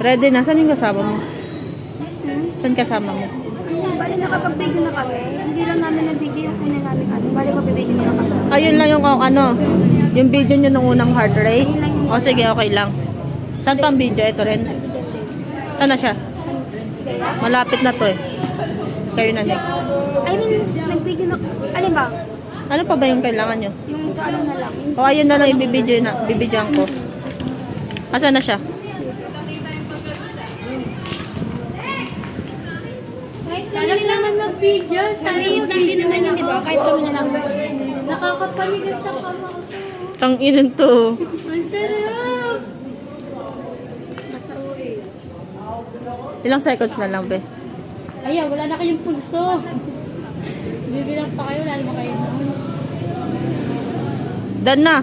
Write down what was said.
Ready na? Saan yung kasama mo? Saan kasama mo? Bali nakapag-video na kami. Hindi lang namin na-video yung una namin kami. Bali mag-video na kami. Ayun lang yung yung video nyo nung unang heart rate. O sige, okay lang. Saan pang video? Ito rin. Saan na siya? Sige. Malapit na to eh. Kayo na next. I mean, nag-video na. Alin ba? Ano pa ba yung kailangan nyo? Yung sa ano na lang. O ayun na lang bibidyoan ko. Asan na siya? Sana naman mag-video. Maliit lang din naman yun, di ba? Kahit kami na lang. Nakakapanigas sa kama ko. Tang inan to. Ang sarap! Masarap eh. Ilang seconds na lang, be? Ayan, wala na kayong pulso. Bibilang pa kayo, lalo mo kayo. Done na.